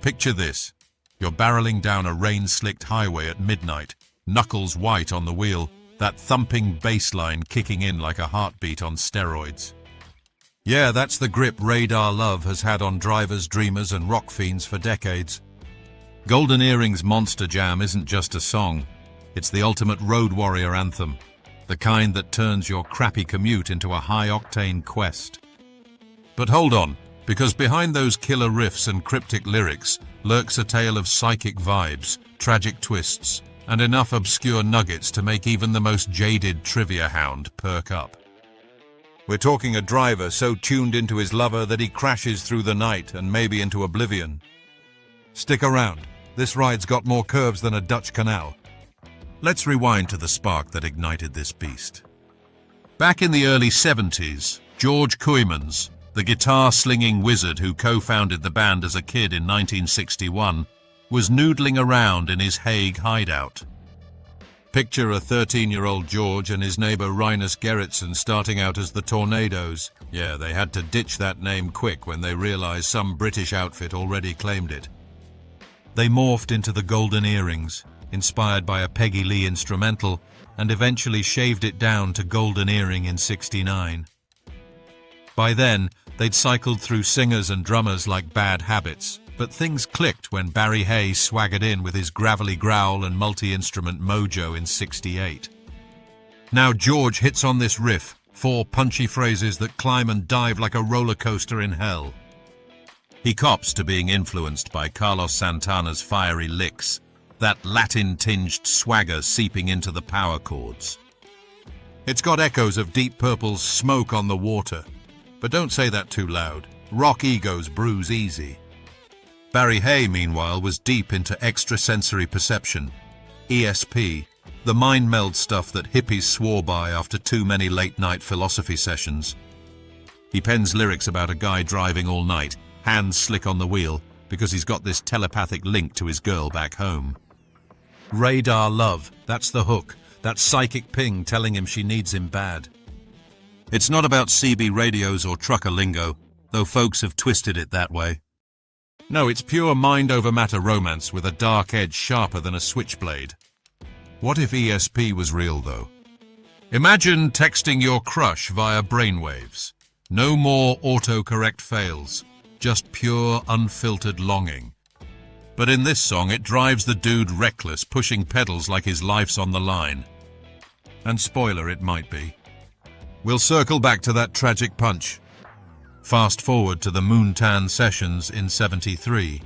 Picture this. You're barreling down a rain-slicked highway at midnight, knuckles white on the wheel, that thumping bass line kicking in like a heartbeat on steroids. Yeah, that's the grip Radar Love has had on drivers, dreamers, and rock fiends for decades. Golden Earring's Monster Jam isn't just a song. It's the ultimate road warrior anthem, the kind that turns your crappy commute into a high-octane quest. But hold on, because behind those killer riffs and cryptic lyrics lurks a tale of psychic vibes, tragic twists, and enough obscure nuggets to make even the most jaded trivia hound perk up. We're talking a driver so tuned into his lover that he crashes through the night and maybe into oblivion. Stick around, this ride's got more curves than a Dutch canal. Let's rewind to the spark that ignited this beast. Back in the early 70s, George Kooijmans, the guitar-slinging wizard who co-founded the band as a kid in 1961, was noodling around in his Hague hideout. Picture a 13-year-old George and his neighbor Rinus Gerritsen starting out as the Tornadoes. Yeah, they had to ditch that name quick when they realized some British outfit already claimed it. They morphed into the Golden Earrings, inspired by a Peggy Lee instrumental, and eventually shaved it down to Golden Earring in '69. By then, they'd cycled through singers and drummers like Bad Habits, but things clicked when Barry Hay swaggered in with his gravelly growl and multi-instrument mojo in '68. Now George hits on this riff, 4 punchy phrases that climb and dive like a roller coaster in hell. He cops to being influenced by Carlos Santana's fiery licks, that Latin-tinged swagger seeping into the power chords. It's got echoes of Deep Purple's Smoke on the Water, but don't say that too loud. Rock egos bruise easy. Barry Hay, meanwhile, was deep into extrasensory perception, ESP, the mind meld stuff that hippies swore by after too many late-night philosophy sessions. He pens lyrics about a guy driving all night, hands slick on the wheel, because he's got this telepathic link to his girl back home. Radar Love, that's the hook, that psychic ping telling him she needs him bad. It's not about CB radios or trucker lingo, though folks have twisted it that way. No, it's pure mind-over-matter romance with a dark edge sharper than a switchblade. What if ESP was real, though? Imagine texting your crush via brainwaves. No more autocorrect fails, just pure, unfiltered longing. But in this song, it drives the dude reckless, pushing pedals like his life's on the line. And spoiler, it might be. We'll circle back to that tragic punch. Fast forward to the Moontan sessions in '73.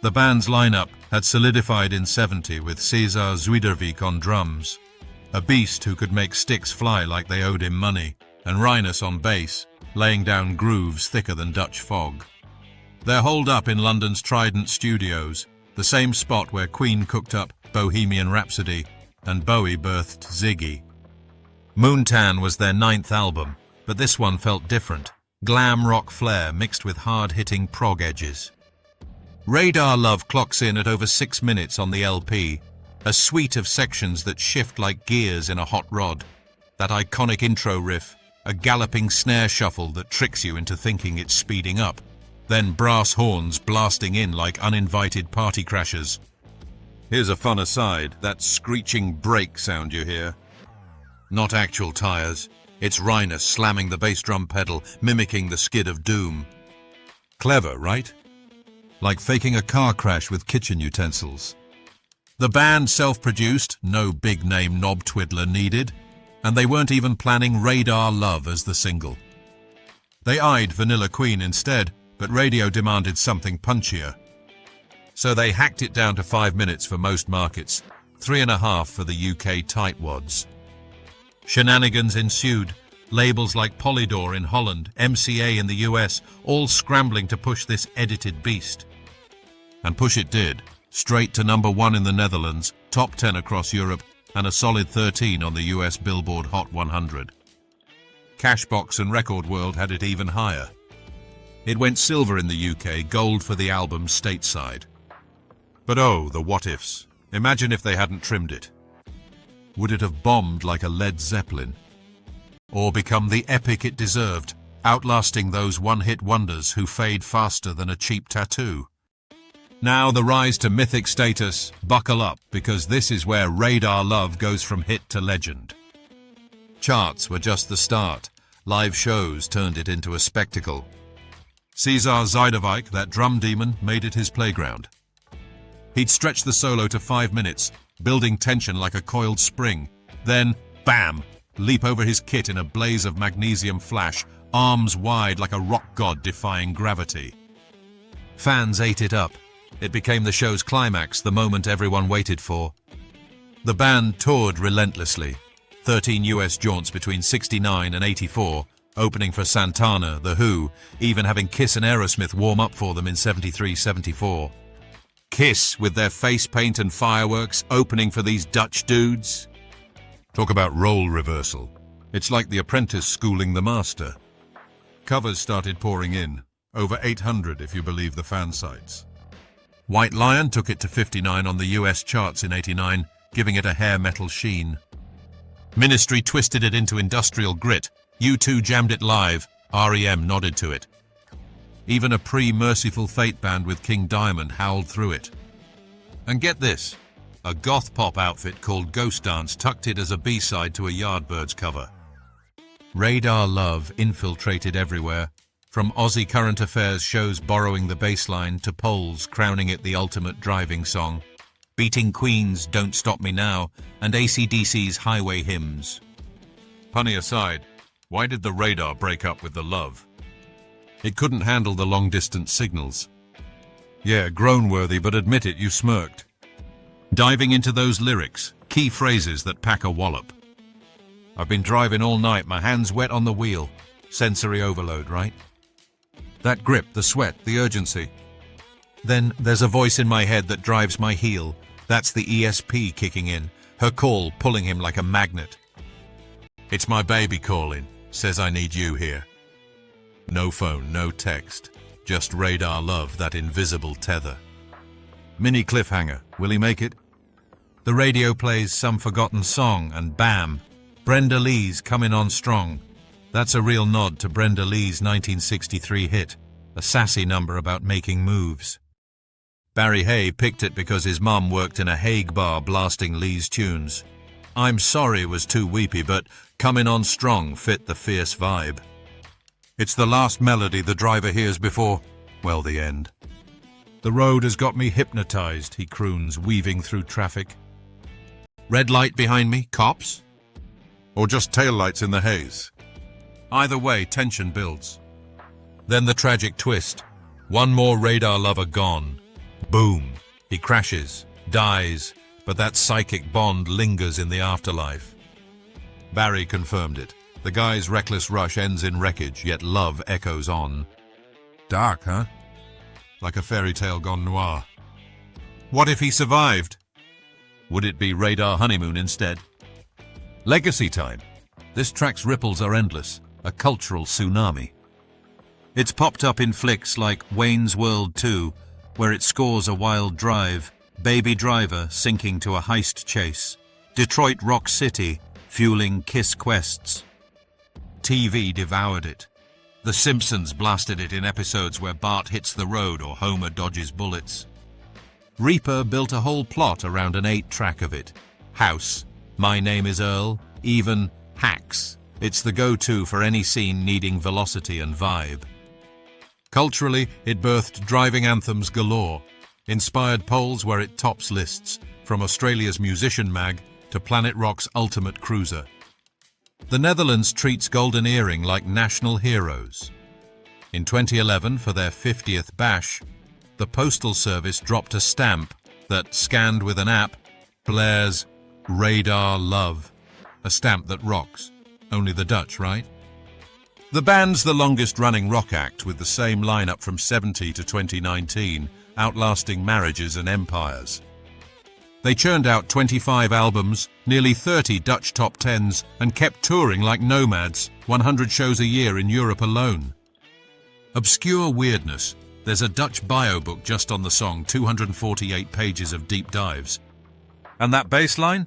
The band's lineup had solidified in '70 with Cesar Zuiderwijk on drums, a beast who could make sticks fly like they owed him money, and Rinus on bass, laying down grooves thicker than Dutch fog. They're holed up in London's Trident Studios, the same spot where Queen cooked up Bohemian Rhapsody and Bowie birthed Ziggy. Moontan was their 9th album, but this one felt different. Glam rock flair mixed with hard-hitting prog edges. Radar Love clocks in at over 6 minutes on the LP, a suite of sections that shift like gears in a hot rod. That iconic intro riff, a galloping snare shuffle that tricks you into thinking it's speeding up, then brass horns blasting in like uninvited party crashers. Here's a fun aside, that screeching brake sound you hear. Not actual tires. It's Rinus slamming the bass drum pedal, mimicking the skid of doom. Clever, right? Like faking a car crash with kitchen utensils. The band self-produced, no big-name knob twiddler needed, and they weren't even planning Radar Love as the single. They eyed Vanilla Queen instead, but radio demanded something punchier. So they hacked it down to 5 minutes for most markets, 3.5 for the UK tightwads. Shenanigans ensued, labels like Polydor in Holland, MCA in the US, all scrambling to push this edited beast. And push it did, straight to #1 in the Netherlands, top 10 across Europe, and a solid 13 on the US Billboard Hot 100. Cashbox and Record World had it even higher. It went silver in the UK, gold for the album stateside. But oh, the what-ifs. Imagine if they hadn't trimmed it. Would it have bombed like a Led Zeppelin? Or become the epic it deserved, outlasting those one-hit wonders who fade faster than a cheap tattoo? Now the rise to mythic status, buckle up, because this is where Radar Love goes from hit to legend. Charts were just the start. Live shows turned it into a spectacle. Cesar Zajdovik, that drum demon, made it his playground. He'd stretch the solo to 5 minutes, building tension like a coiled spring. Then, bam, leap over his kit in a blaze of magnesium flash, arms wide like a rock god defying gravity. Fans ate it up. It became the show's climax, the moment everyone waited for. The band toured relentlessly. 13 US jaunts between 69 and 84, opening for Santana, The Who, even having Kiss and Aerosmith warm up for them in 73-74. Kiss, with their face paint and fireworks, opening for these Dutch dudes. Talk about role reversal. It's like The Apprentice schooling the master. Covers started pouring in, over 800 if you believe the fan sites. White Lion took it to 59 on the US charts in 89, giving it a hair metal sheen. Ministry twisted it into industrial grit. U2 jammed it live. REM nodded to it. Even a pre-Merciful Fate band with King Diamond howled through it. And get this, a goth pop outfit called Ghost Dance tucked it as a B-side to a Yardbirds cover. Radar Love infiltrated everywhere, from Aussie current affairs shows borrowing the bass line to polls crowning it the ultimate driving song, beating Queen's Don't Stop Me Now and AC/DC's Highway Hymns. Punny aside, why did the Radar break up with the Love? It couldn't handle the long-distance signals. Yeah, groan-worthy, but admit it, you smirked. Diving into those lyrics, key phrases that pack a wallop. I've been driving all night, my hands wet on the wheel. Sensory overload, right? That grip, the sweat, the urgency. Then there's a voice in my head that drives my heel. That's the ESP kicking in, her call pulling him like a magnet. It's my baby calling, says I need you here. No phone, no text, just Radar Love, that invisible tether. Mini cliffhanger, will he make it? The radio plays some forgotten song and bam, Brenda Lee's Coming On Strong. That's a real nod to Brenda Lee's 1963 hit, a sassy number about making moves. Barry Hay picked it because his mum worked in a Hague bar blasting Lee's tunes. I'm Sorry was too weepy, but Coming On Strong fit the fierce vibe. It's the last melody the driver hears before, well, the end. The road has got me hypnotized, he croons, weaving through traffic. Red light behind me, cops? Or just taillights in the haze? Either way, tension builds. Then the tragic twist. One more Radar Lover gone. Boom. He crashes, dies, but that psychic bond lingers in the afterlife. Barry confirmed it. The guy's reckless rush ends in wreckage, yet love echoes on. Dark, huh? Like a fairy tale gone noir. What if he survived? Would it be Radar Honeymoon instead? Legacy time. This track's ripples are endless. A cultural tsunami. It's popped up in flicks like Wayne's World 2, where it scores a wild drive, Baby Driver sinking to a heist chase, Detroit Rock City fueling Kiss quests. TV devoured it. The Simpsons blasted it in episodes where Bart hits the road or Homer dodges bullets. Reaper built a whole plot around an 8-track of it. House, My Name is Earl, even Hacks. It's the go-to for any scene needing velocity and vibe. Culturally, it birthed driving anthems galore, inspired polls where it tops lists, from Australia's Musician Mag to Planet Rock's Ultimate Cruiser. The Netherlands treats Golden Earring like national heroes. In 2011, for their 50th bash, the Postal Service dropped a stamp that, scanned with an app, blares Radar Love, a stamp that rocks. Only the Dutch, right? The band's the longest-running rock act with the same lineup from 70 to 2019, outlasting marriages and empires. They churned out 25 albums, nearly 30 Dutch top 10s, and kept touring like nomads, 100 shows a year in Europe alone. Obscure Weirdness. There's a Dutch bio book just on the song, 248 pages of deep dives. And that bass line?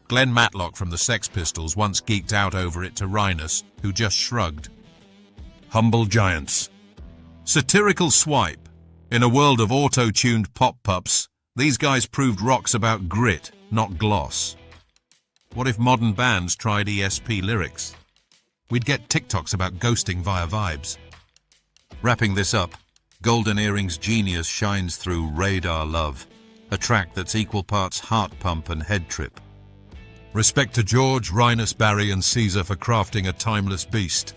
Glenn Matlock from the Sex Pistols once geeked out over it to Rhinus, who just shrugged. Humble Giants. Satirical swipe. In a world of auto-tuned pop-pups, these guys proved rock's about grit, not gloss. What if modern bands tried ESP lyrics? We'd get TikToks about ghosting via vibes. Wrapping this up, Golden Earring's genius shines through Radar Love, a track that's equal parts heart pump and head trip. Respect to George, Rhinus, Barry and Caesar for crafting a timeless beast.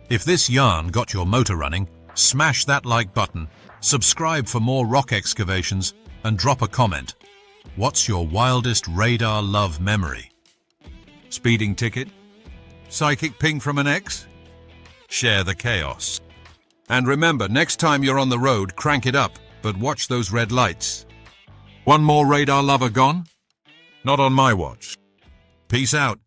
If this yarn got your motor running, smash that like button, subscribe for more rock excavations, and drop a comment. What's your wildest Radar Love memory? Speeding ticket? Psychic ping from an ex? Share the chaos. And remember, next time you're on the road, crank it up, but watch those red lights. One more Radar Lover gone? Not on my watch. Peace out.